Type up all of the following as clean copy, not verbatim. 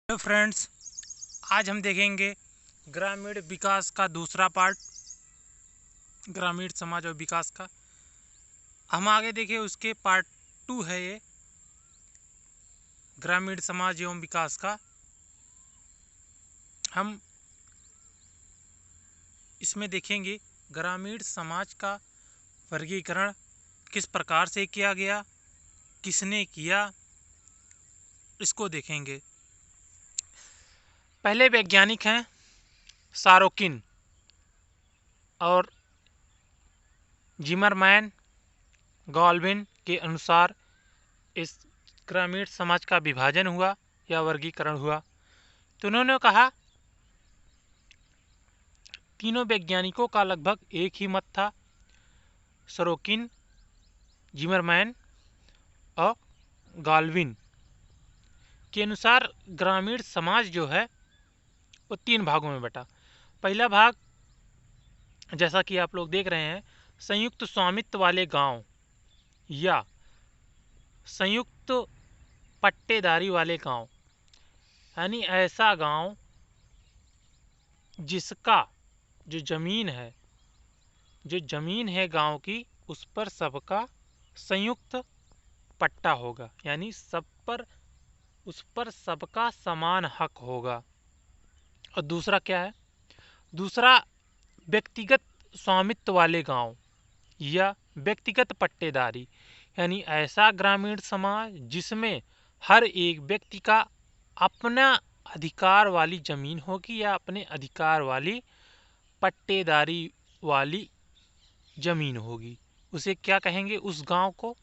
Hello friends, आज हम देखेंगे ग्रामीण विकास का दूसरा पार्ट, ग्रामीण समाज और विकास का। हम आगे देखें उसके पार्ट 2 है ये, ग्रामीण समाज एवं विकास का। हम इसमें देखेंगे ग्रामीण समाज का वर्गीकरण किस प्रकार से किया गया, किसने किया, इसको देखेंगे। पहले वैज्ञानिक हैं सारोकिन और जिमरमैन गॉल्विन के अनुसार इस ग्रामीण समाज का विभाजन हुआ या वर्गीकरण हुआ। तो उन्होंने कहा, तीनों वैज्ञानिकों का लगभग एक ही मत था, सरोकिन, जिमरमैन और गॉल्विन के अनुसार ग्रामीण समाज जो है वो 3 भागों में बटा। पहला भाग, जैसा कि आप लोग देख रहे हैं, संयुक्त स्वामित्व वाले गांव या संयुक्त पट्टेदारी वाले गांव, यानी ऐसा गांव जिसका जो जमीन है गांव की, उस पर सबका संयुक्त पट्टा होगा, यानी उस पर सबका समान हक होगा। और दूसरा क्या है? दूसरा, व्यक्तिगत स्वामित्व वाले गांव या व्यक्तिगत पट्टेदारी, यानी ऐसा ग्रामीण समाज जिसमें हर एक व्यक्ति का अपना अधिकार वाली जमीन होगी या अपने अधिकार वाली पट्टेदारी वाली जमीन होगी। उसे क्या कहेंगे? उस गांव को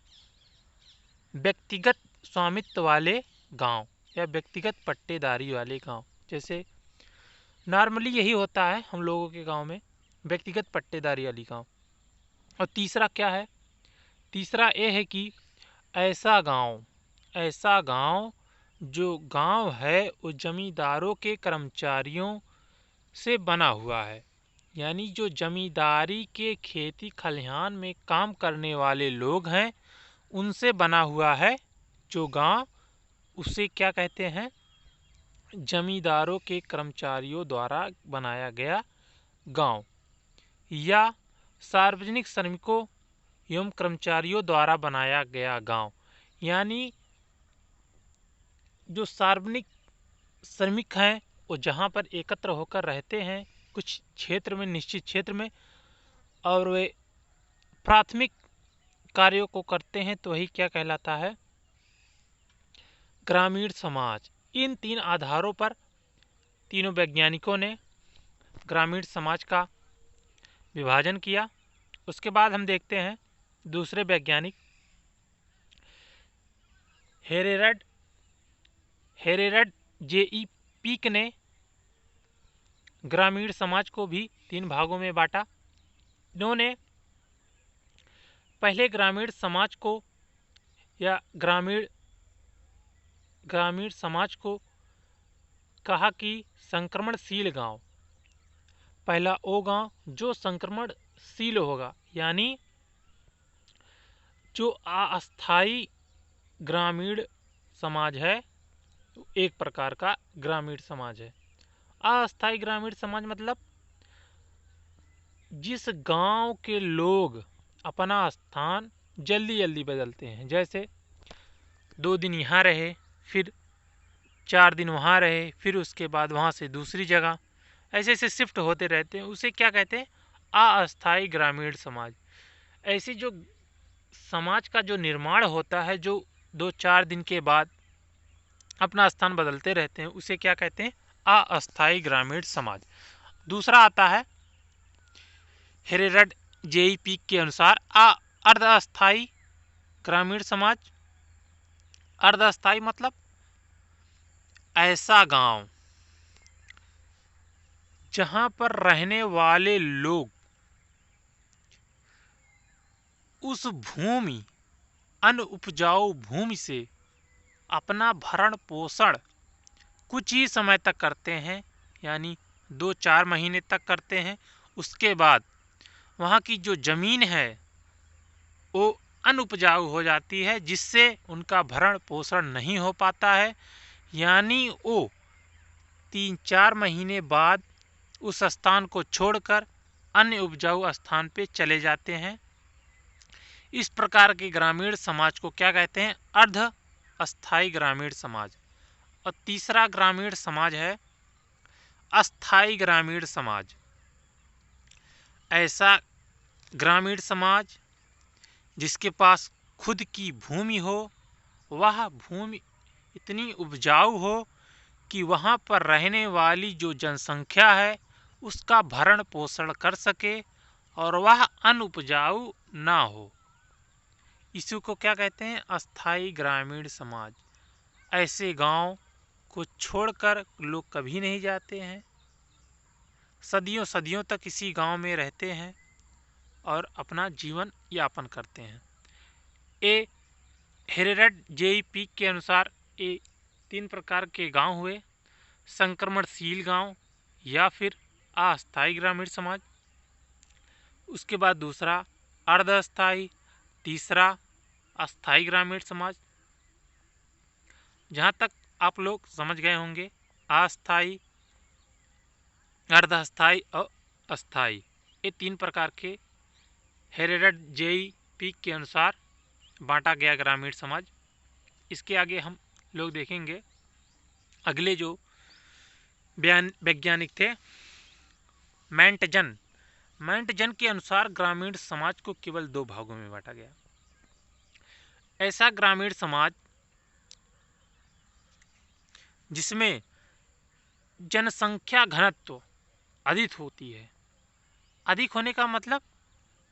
व्यक्तिगत स्वामित्व वाले गांव या व्यक्तिगत पट्टेदारी वाले गांव। जैसे नॉर्मली यही होता है हम लोगों के गांव में, व्यक्तिगत पट्टेदारी वाली गांव। और तीसरा क्या है? तीसरा ये है कि ऐसा गांव जो गांव है वो जमींदारों के कर्मचारियों से बना हुआ है, यानी जो जमींदारी के खेती खलिहान में काम करने वाले लोग हैं उनसे बना हुआ है जो गांव, उसे क्या कहते हैं? जमींदारों के कर्मचारियों द्वारा बनाया गया गांव। या सार्वजनिक श्रमिकों एवं कर्मचारियों द्वारा बनाया गया गांव, यानी जो सार्वजनिक श्रमिक हैं वो जहां पर एकत्र होकर रहते हैं कुछ क्षेत्र में, निश्चित क्षेत्र में, और वे प्राथमिक कार्यों को करते हैं, तो वही क्या कहलाता है? ग्रामीण समाज। इन 3 आधारों पर तीनों वैज्ञानिकों ने ग्रामीण समाज का विभाजन किया। उसके बाद हम देखते हैं दूसरे वैज्ञानिक हेरेरड J.E. पीक ने ग्रामीण समाज को भी 3 भागों में बांटा। इन्होंने पहले ग्रामीण समाज को या ग्रामीण समाज को कहा कि संक्रमणशील गांव। पहला वो गांव जो संक्रमणशील होगा, यानी जो अस्थायी ग्रामीण समाज है, एक प्रकार का ग्रामीण समाज है। अस्थायी ग्रामीण समाज मतलब जिस गांव के लोग अपना स्थान जल्दी जल्दी बदलते हैं, जैसे 2 दिन यहाँ रहे, फिर 4 दिन वहाँ रहे, फिर उसके बाद वहाँ से दूसरी जगह, ऐसे ऐसे शिफ्ट होते रहते हैं, उसे क्या कहते हैं? अस्थायी ग्रामीण समाज। ऐसी जो समाज का जो निर्माण होता है, जो 2-4 दिन के बाद अपना स्थान बदलते रहते हैं, उसे क्या कहते हैं? अस्थायी ग्रामीण समाज। दूसरा आता है हेरेरड J.E. पीक के अनुसार अर्ध-अस्थायी ग्रामीण समाज। अर्ध-अस्थायी मतलब ऐसा गांव जहां पर रहने वाले लोग उस भूमि, अनउपजाऊ भूमि से अपना भरण पोषण कुछ ही समय तक करते हैं, यानी 2-4 महीने तक करते हैं। उसके बाद वहाँ की जो जमीन है वो अनुपजाऊ हो जाती है, जिससे उनका भरण पोषण नहीं हो पाता है, यानी वो 3-4 महीने बाद उस स्थान को छोड़कर अन्य उपजाऊ स्थान पे चले जाते हैं। इस प्रकार के ग्रामीण समाज को क्या कहते हैं? अर्ध अस्थायी ग्रामीण समाज। और तीसरा ग्रामीण समाज है अस्थायी ग्रामीण समाज। ऐसा ग्रामीण समाज जिसके पास खुद की भूमि हो, वह भूमि इतनी उपजाऊ हो कि वहाँ पर रहने वाली जो जनसंख्या है उसका भरण पोषण कर सके और वह अनुपजाऊ ना हो। इसी को क्या कहते हैं? अस्थायी ग्रामीण समाज। ऐसे गांव को छोड़कर लोग कभी नहीं जाते हैं, सदियों सदियों तक इसी गांव में रहते हैं और अपना जीवन यापन करते हैं। ए हेरेड JEP के अनुसार ये 3 प्रकार के गांव हुए: संक्रमणशील गांव या फिर अस्थायी ग्रामीण समाज, उसके बाद दूसरा अर्ध अस्थायी, तीसरा अस्थायी ग्रामीण समाज। जहाँ तक आप लोग समझ गए होंगे, अस्थायी, अर्ध अस्थायी और अस्थायी, ये 3 प्रकार के हेरेड JEP के अनुसार बांटा गया ग्रामीण समाज। इसके आगे हम लोग देखेंगे अगले जो वैज्ञानिक थे, मैंटजन के अनुसार ग्रामीण समाज को केवल 2 भागों में बांटा गया। ऐसा ग्रामीण समाज जिसमें जनसंख्या घनत्व अधिक होती है। अधिक होने का मतलब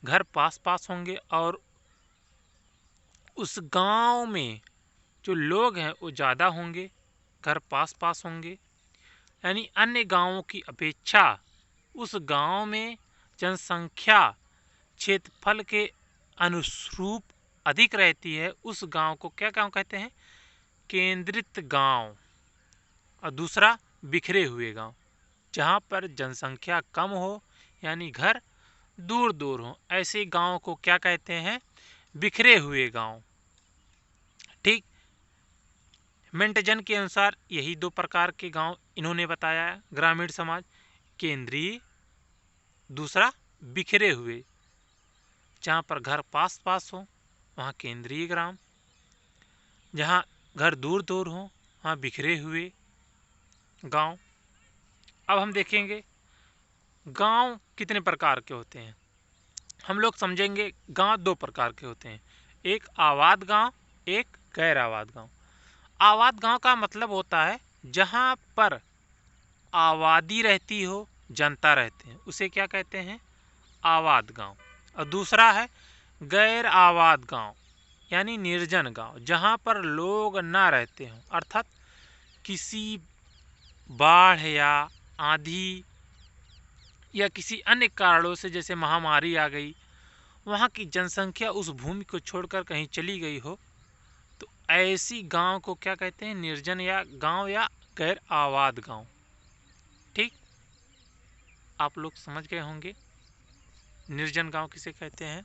घर पास पास होंगे और उस गांव में जो लोग हैं वो ज़्यादा होंगे, घर पास पास होंगे। यानी अन्य गांवों की अपेक्षा उस गांव में जनसंख्या क्षेत्रफल के अनुरूप अधिक रहती है। उस गांव को क्या गांव कहते हैं? केंद्रित गांव। और दूसरा बिखरे हुए गांव, जहां पर जनसंख्या कम हो यानी घर दूर दूर हो, ऐसे गांव को क्या कहते हैं? बिखरे हुए गांव। ठीक, मेंटजन के अनुसार यही 2 प्रकार के गांव इन्होंने बताया है। ग्रामीण समाज केंद्रीय, दूसरा बिखरे हुए। जहां पर घर पास पास हो वहां केंद्रीय ग्राम, जहां घर दूर दूर हो वहां बिखरे हुए गांव। अब हम देखेंगे गांव कितने प्रकार के होते हैं। हम लोग समझेंगे गांव 2 प्रकार के होते हैं, एक आबाद गांव, एक गैर आबाद गांव। आबाद गांव का मतलब होता है जहां पर आबादी रहती हो, जनता रहते हैं, उसे क्या कहते हैं? आबाद गांव। और दूसरा है गैर आबाद गांव यानी निर्जन गांव, जहां पर लोग ना रहते हों, अर्थात किसी बाढ़ या आंधी या किसी अन्य कारणों से, जैसे महामारी आ गई, वहाँ की जनसंख्या उस भूमि को छोड़कर कहीं चली गई हो, तो ऐसी गांव को क्या कहते हैं? निर्जन या गांव या गैर आबाद गांव। ठीक, आप लोग समझ गए होंगे निर्जन गांव किसे कहते हैं।